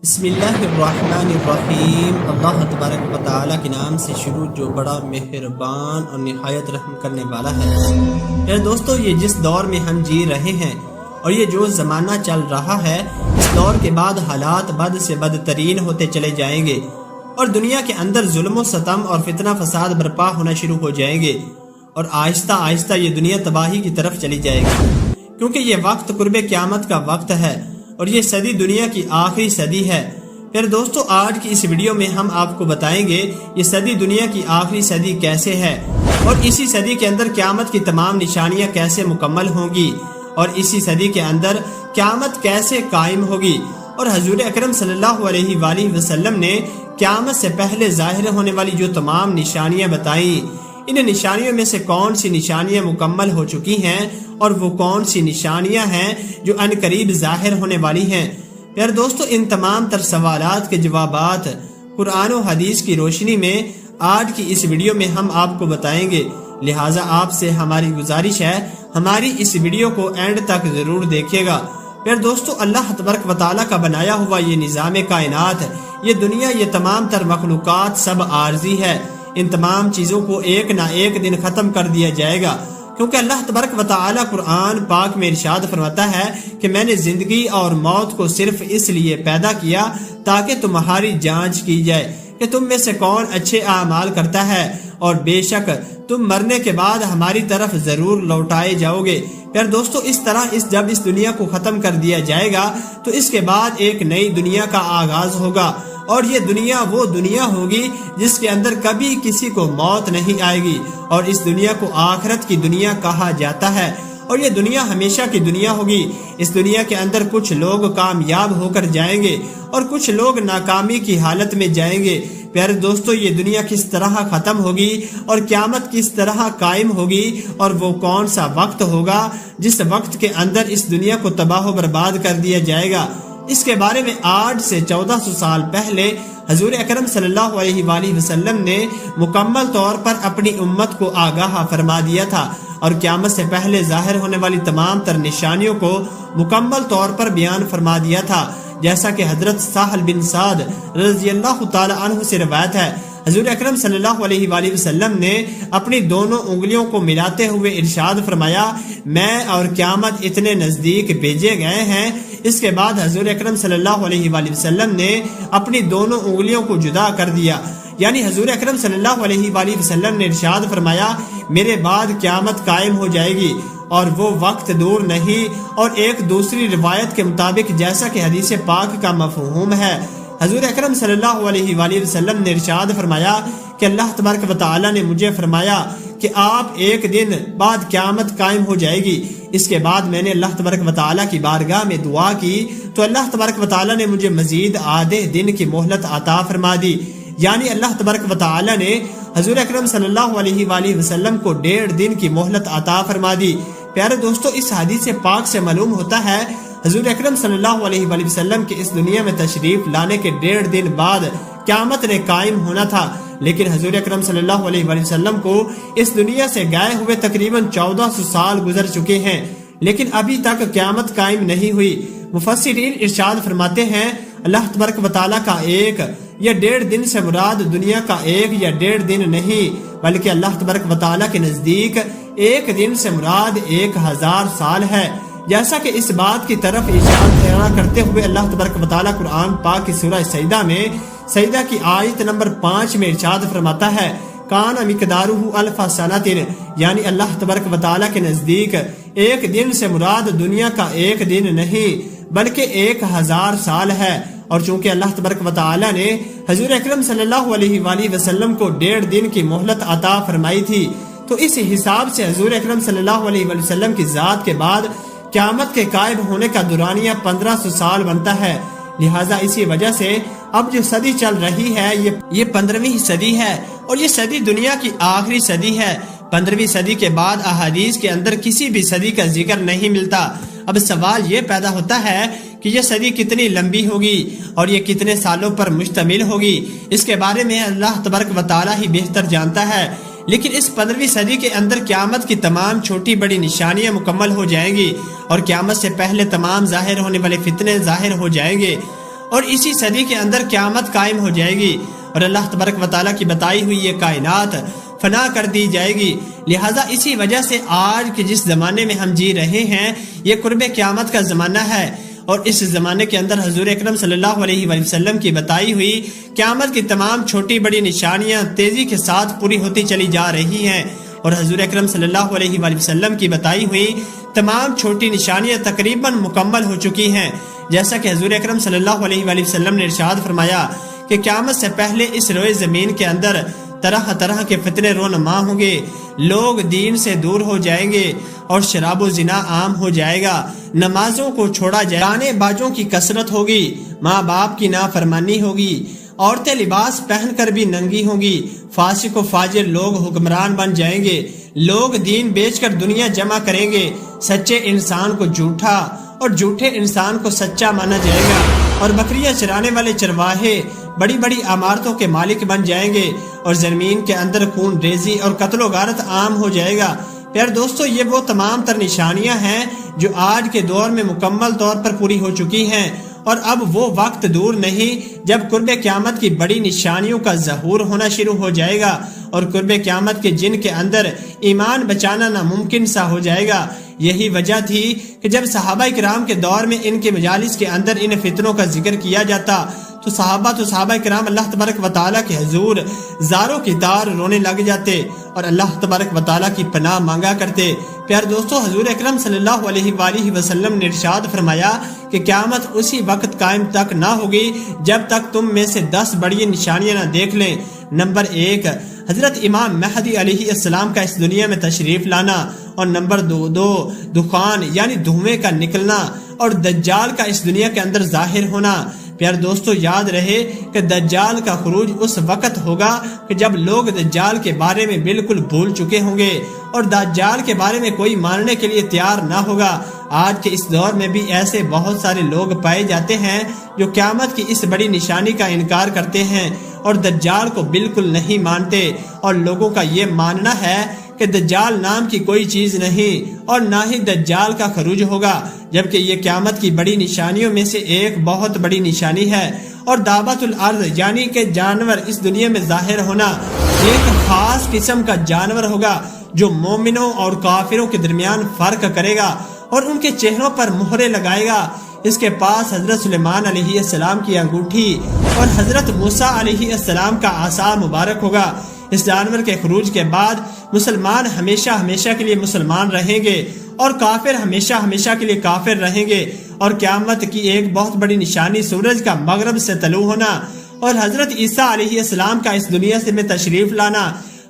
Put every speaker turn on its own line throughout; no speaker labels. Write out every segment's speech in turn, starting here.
بسم اللہ الرحمن الرحیم۔ اللہ تبارک و تعالیٰ کے نام سے شروع جو بڑا مہربان اور نہایت رحم کرنے والا ہے۔ میرے دوستو، یہ جس دور میں ہم جی رہے ہیں اور یہ جو زمانہ چل رہا ہے، اس دور کے بعد حالات بد سے بدترین ہوتے چلے جائیں گے اور دنیا کے اندر ظلم و ستم اور فتنہ فساد برپا ہونا شروع ہو جائیں گے اور آہستہ آہستہ یہ دنیا تباہی کی طرف چلی جائے گی، کیونکہ یہ وقت قرب قیامت کا وقت ہے اور یہ صدی دنیا کی آخری صدی ہے۔ پھر دوستو، آج کی اس ویڈیو میں ہم آپ کو بتائیں گے یہ صدی دنیا کی آخری صدی کیسے ہے اور اسی صدی کے اندر قیامت کی تمام نشانیاں کیسے مکمل ہوں گی اور اسی صدی کے اندر قیامت کیسے قائم ہوگی، اور حضور اکرم صلی اللہ علیہ وآلہ وسلم نے قیامت سے پہلے ظاہر ہونے والی جو تمام نشانیاں بتائیں، ان نشانیوں میں سے کون سی نشانیاں مکمل ہو چکی ہیں اور وہ کون سی نشانیاں ہیں جو ان قریب ظاہر ہونے والی ہیں۔ پھر دوستو، ان تمام تر سوالات کے جوابات قرآن و حدیث کی روشنی میں آج کی اس ویڈیو میں ہم آپ کو بتائیں گے، لہٰذا آپ سے ہماری گزارش ہے ہماری اس ویڈیو کو اینڈ تک ضرور دیکھیے گا۔ پھر دوستو، اللہ تبارک و تعالیٰ کا بنایا ہوا یہ نظام کائنات، یہ دنیا، یہ تمام تر مخلوقات سب عارضی ہے، ان تمام چیزوں کو ایک نہ ایک دن ختم کر دیا جائے گا، کیونکہ اللہ تبارک و تعالیٰ قرآن پاک میں ارشاد فرماتا ہے کہ میں نے زندگی اور موت کو صرف اس لیے پیدا کیا تاکہ تمہاری جانچ کی جائے کہ تم میں سے کون اچھے اعمال کرتا ہے، اور بے شک تم مرنے کے بعد ہماری طرف ضرور لوٹائے جاؤ گے۔ پھر دوستو، اس طرح جب اس دنیا کو ختم کر دیا جائے گا تو اس کے بعد ایک نئی دنیا کا آغاز ہوگا، اور یہ دنیا وہ دنیا ہوگی جس کے اندر کبھی کسی کو موت نہیں آئے گی، اور اس دنیا کو آخرت کی دنیا کہا جاتا ہے، اور یہ دنیا ہمیشہ کی دنیا ہوگی۔ اس دنیا کے اندر کچھ لوگ کامیاب ہو کر جائیں گے اور کچھ لوگ ناکامی کی حالت میں جائیں گے۔ پیارے دوستو، یہ دنیا کس طرح ختم ہوگی اور قیامت کس طرح قائم ہوگی، اور وہ کون سا وقت ہوگا جس وقت کے اندر اس دنیا کو تباہ و برباد کر دیا جائے گا، اس کے بارے میں آج سے 1400 سال پہلے حضور اکرم صلی اللہ علیہ وآلہ وسلم نے مکمل طور پر اپنی امت کو آگاہ فرما دیا تھا، اور قیامت سے پہلے ظاہر ہونے والی تمام تر نشانیوں کو مکمل طور پر بیان فرما دیا تھا، جیسا کہ حضرت سہل بن سعد رضی اللہ تعالی عنہ سے روایت ہے، حضور اکرم صلی اللہ علیہ وآلہ وسلم نے اپنی دونوں انگلیوں کو ملاتے ہوئے ارشاد فرمایا، میں اور قیامت اتنے نزدیک بھیجے گئے ہیں۔ اس کے بعد حضور اکرم صلی اللہ علیہ وآلہ وسلم نے اپنی دونوں انگلیوں کو جدا کر دیا، یعنی حضور اکرم صلی اللہ علیہ وآلہ وسلم نے ارشاد فرمایا، میرے بعد قیامت قائم ہو جائے گی اور وہ وقت دور نہیں، اور ایک دوسری روایت کے مطابق جیسا کہ حدیث پاک کا مفہوم ہے، حضور اکرم صلی اللہ علیہ وآلہ وسلم نے ارشاد فرمایا کہ اللہ تبارک و تعالیٰ نے مجھے فرمایا کہ آپ ایک دن بعد قیامت قائم ہو جائے گی۔ اس کے بعد میں نے اللہ تبارک و تعالیٰ کی بارگاہ میں دعا کی تو اللہ تبارک و تعالیٰ نے مجھے مزید آدھے دن کی مہلت عطا فرما دی، یعنی اللہ تبارک و تعالیٰ نے حضور اکرم صلی اللہ علیہ وآلہ وسلم کو 1.5 دن کی مہلت عطا فرما دی۔ پیارے دوستو، اس حدیث پاک سے معلوم ہوتا ہے حضور اکرم صلی اللہ علیہ وآلہ وسلم کے اس دنیا میں تشریف لانے کے 1.5 دن بعد قیامت نے قائم ہونا تھا، لیکن حضور اکرم صلی اللہ علیہ وآلہ وسلم کو اس دنیا سے گئے ہوئے تقریباً 1400 سال گزر چکے ہیں، لیکن ابھی تک قیامت قائم نہیں ہوئی۔ مفسرین ارشاد فرماتے ہیں، اللہ تبارک و تعالیٰ کا ایک یا 1.5 دن سے مراد دنیا کا ایک یا 1.5 دن نہیں، بلکہ اللہ تبارک و تعالیٰ کے نزدیک ایک دن سے مراد 1000 سال ہے، جیسا کہ اس بات کی طرف اشارہ کرتے ہوئے اللہ تبارک و تعالیٰ قرآن پاک کی سورہ سجدہ میں سجدہ کی آیت نمبر 5 میں ارشاد فرماتا ہے، کان مقدارہ الف سنۃ، یعنی اللہ تبارک و تعالیٰ کے نزدیک ایک دن سے مراد دنیا کا ایک دن نہیں بلکہ 1000 سال ہے، اور چونکہ اللہ تبارک و تعالیٰ نے حضور اکرم صلی اللہ علیہ وآلہ وسلم کو 1.5 دن کی مہلت عطا فرمائی تھی، تو اس حساب سے حضور اکرم صلی اللہ علیہ وآلہ وسلم کی ذات کے بعد قیامت کے قائم ہونے کا دورانیہ 1500 سال بنتا ہے۔ لہٰذا اسی وجہ سے اب جو صدی چل رہی ہے یہ 15ویں صدی ہے، اور یہ صدی دنیا کی آخری صدی ہے۔ 15ویں صدی کے بعد احادیث کے اندر کسی بھی صدی کا ذکر نہیں ملتا۔ اب سوال یہ پیدا ہوتا ہے کہ یہ صدی کتنی لمبی ہوگی اور یہ کتنے سالوں پر مشتمل ہوگی، اس کے بارے میں اللہ تبارک و تعالیٰ ہی بہتر جانتا ہے، لیکن اس 15ویں صدی کے اندر قیامت کی تمام چھوٹی بڑی نشانیاں مکمل ہو جائیں گی، اور قیامت سے پہلے تمام ظاہر ہونے والے فتنے ظاہر ہو جائیں گے، اور اسی صدی کے اندر قیامت قائم ہو جائے گی اور اللہ تبارک و تعالیٰ کی بتائی ہوئی یہ کائنات فنا کر دی جائے گی۔ لہٰذا اسی وجہ سے آج کے جس زمانے میں ہم جی رہے ہیں یہ قرب قیامت کا زمانہ ہے، اور اس زمانے کے اندر حضور اکرم صلی اللہ علیہ وآلہ وسلم کی بتائی ہوئی قیامت کی تمام چھوٹی بڑی نشانیاں تیزی کے ساتھ پوری ہوتی چلی جا رہی ہیں، اور حضور اکرم صلی اللہ علیہ وآلہ وسلم کی بتائی ہوئی تمام چھوٹی نشانیاں تقریباً مکمل ہو چکی ہیں۔ جیسا کہ حضور اکرم صلی اللہ علیہ وآلہ وسلم نے ارشاد فرمایا کہ قیامت سے پہلے اس روئے زمین کے اندر طرح طرح کے فتنے رونما ہوں گے، لوگ دین سے دور ہو جائیں گے اور شراب و زنا عام ہو جائے گا، نمازوں کو چھوڑا جائے گا، گانے بازوں کی کثرت ہوگی، ماں باپ کی نافرمانی ہوگی، عورتیں لباس پہن کر بھی ننگی ہوں گی، فاسق و فاجر لوگ حکمران بن جائیں گے، لوگ دین بیچ کر دنیا جمع کریں گے، سچے انسان کو جھوٹا اور جھوٹے انسان کو سچا مانا جائے گا، اور بکریاں چرانے والے چرواہے بڑی بڑی عمارتوں کے مالک بن جائیں گے، اور زمین کے اندر خون ریزی اور قتل و غارت عام ہو جائے گا۔ پیار دوستو، یہ وہ تمام تر نشانیاں ہیں جو آج کے دور میں مکمل طور پر پوری ہو چکی ہیں، اور اب وہ وقت دور نہیں جب قرب قیامت کی بڑی نشانیوں کا ظہور ہونا شروع ہو جائے گا، اور قرب قیامت کے جن کے اندر ایمان بچانا ناممکن سا ہو جائے گا۔ یہی وجہ تھی کہ جب صحابہ کرام کے دور میں ان کے مجالس کے اندر ان فتنوں کا ذکر کیا جاتا تو صحابہ کرام اللہ تبارک و تعالیٰ کے حضور زاروں کی تار رونے لگ جاتے اور اللہ تبارک و تعالیٰ کی پناہ مانگا کرتے۔ پیار دوستو، حضور اکرم صلی اللہ علیہ وآلہ وسلم نے ارشاد فرمایا کہ قیامت اسی وقت قائم تک نہ ہوگی جب تک تم میں سے 10 بڑی نشانیاں نہ دیکھ لیں۔ نمبر 1، حضرت امام مہدی علیہ السلام کا اس دنیا میں تشریف لانا، اور نمبر 2 دخان یعنی دھوئیں کا نکلنا اور دجال کا اس دنیا کے اندر ظاہر ہونا۔ پیار دوستو، یاد رہے کہ دجال کا خروج اس وقت ہوگا کہ جب لوگ دجال کے بارے میں بالکل بھول چکے ہوں گے اور دجال کے بارے میں کوئی ماننے کے لیے تیار نہ ہوگا۔ آج کے اس دور میں بھی ایسے بہت سارے لوگ پائے جاتے ہیں جو قیامت کی اس بڑی نشانی کا انکار کرتے ہیں اور دجال کو بالکل نہیں مانتے، اور لوگوں کا یہ ماننا ہے کہ دجال نام کی کوئی چیز نہیں اور نہ ہی دجال کا خروج ہوگا، جبکہ یہ قیامت کی بڑی نشانیوں میں سے ایک بہت بڑی نشانی ہے۔ اور دعوت الارض یعنی کہ جانور اس دنیا میں ظاہر ہونا، ایک خاص قسم کا جانور ہوگا جو مومنوں اور کافروں کے درمیان فرق کرے گا اور ان کے چہروں پر مہرے لگائے گا۔ اس کے پاس حضرت سلیمان علیہ السلام کی انگوٹھی اور حضرت موسیٰ علیہ السلام کا عصا مبارک ہوگا۔ اس جانور کے خروج کے بعد مسلمان ہمیشہ ہمیشہ کے لیے مسلمان رہیں گے اور کافر ہمیشہ ہمیشہ کے لیے کافر رہیں گے، اور قیامت کی ایک بہت بڑی نشانی سورج کا مغرب سے طلوع ہونا اور حضرت عیسیٰ علیہ السلام کا اس دنیا سے میں تشریف لانا۔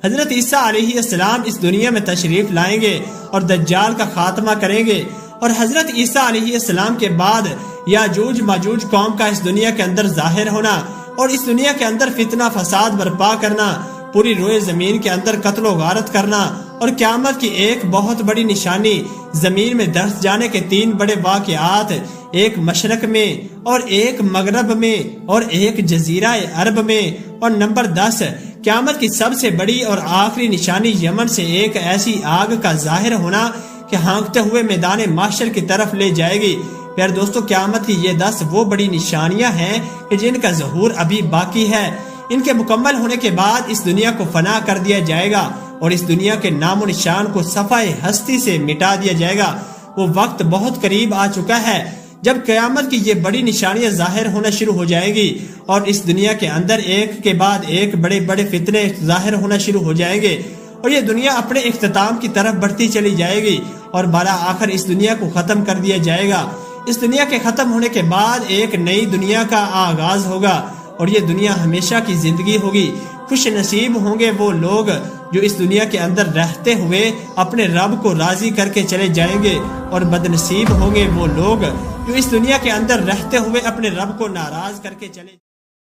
حضرت عیسیٰ علیہ السلام اس دنیا میں تشریف لائیں گے اور دجال کا خاتمہ کریں گے، اور حضرت عیسیٰ علیہ السلام کے بعد یاجوج ماجوج قوم کا اس دنیا کے اندر ظاہر ہونا اور اس دنیا کے اندر فتنہ فساد برپا کرنا، پوری روئے زمین کے اندر قتل و غارت کرنا، اور قیامت کی ایک بہت بڑی نشانی زمین میں دھس جانے کے 3 بڑے واقعات، ایک مشرق میں اور ایک مغرب میں اور ایک جزیرہ عرب میں۔ اور نمبر 10، قیامت کی سب سے بڑی اور آخری نشانی یمن سے ایک ایسی آگ کا ظاہر ہونا کہ ہانکتے ہوئے میدان محشر کی طرف لے جائے گی۔ پیار دوستو، قیامت کی یہ 10 وہ بڑی نشانیاں ہیں کہ جن کا ظہور ابھی باقی ہے۔ ان کے مکمل ہونے کے بعد اس دنیا کو فنا کر دیا جائے گا اور اس دنیا کے نام و نشان کو صفحہ ہستی سے مٹا دیا جائے گا۔ وہ وقت بہت قریب آ چکا ہے جب قیامت کی یہ بڑی نشانیاں ظاہر ہونا شروع ہو جائیں گی اور اس دنیا کے اندر ایک کے بعد ایک بڑے بڑے فتنے ظاہر ہونا شروع ہو جائیں گے، اور یہ دنیا اپنے اختتام کی طرف بڑھتی چلی جائے گی اور بالا آخر اس دنیا کو ختم کر دیا جائے گا۔ اس دنیا کے ختم ہونے کے بعد ایک نئی دنیا کا آغاز ہوگا اور یہ دنیا ہمیشہ کی زندگی ہوگی۔ خوش نصیب ہوں گے وہ لوگ جو اس دنیا کے اندر رہتے ہوئے اپنے رب کو راضی کر کے چلے جائیں گے، اور بد نصیب ہوں گے وہ لوگ جو اس دنیا کے اندر رہتے ہوئے اپنے رب کو ناراض کر کے چلے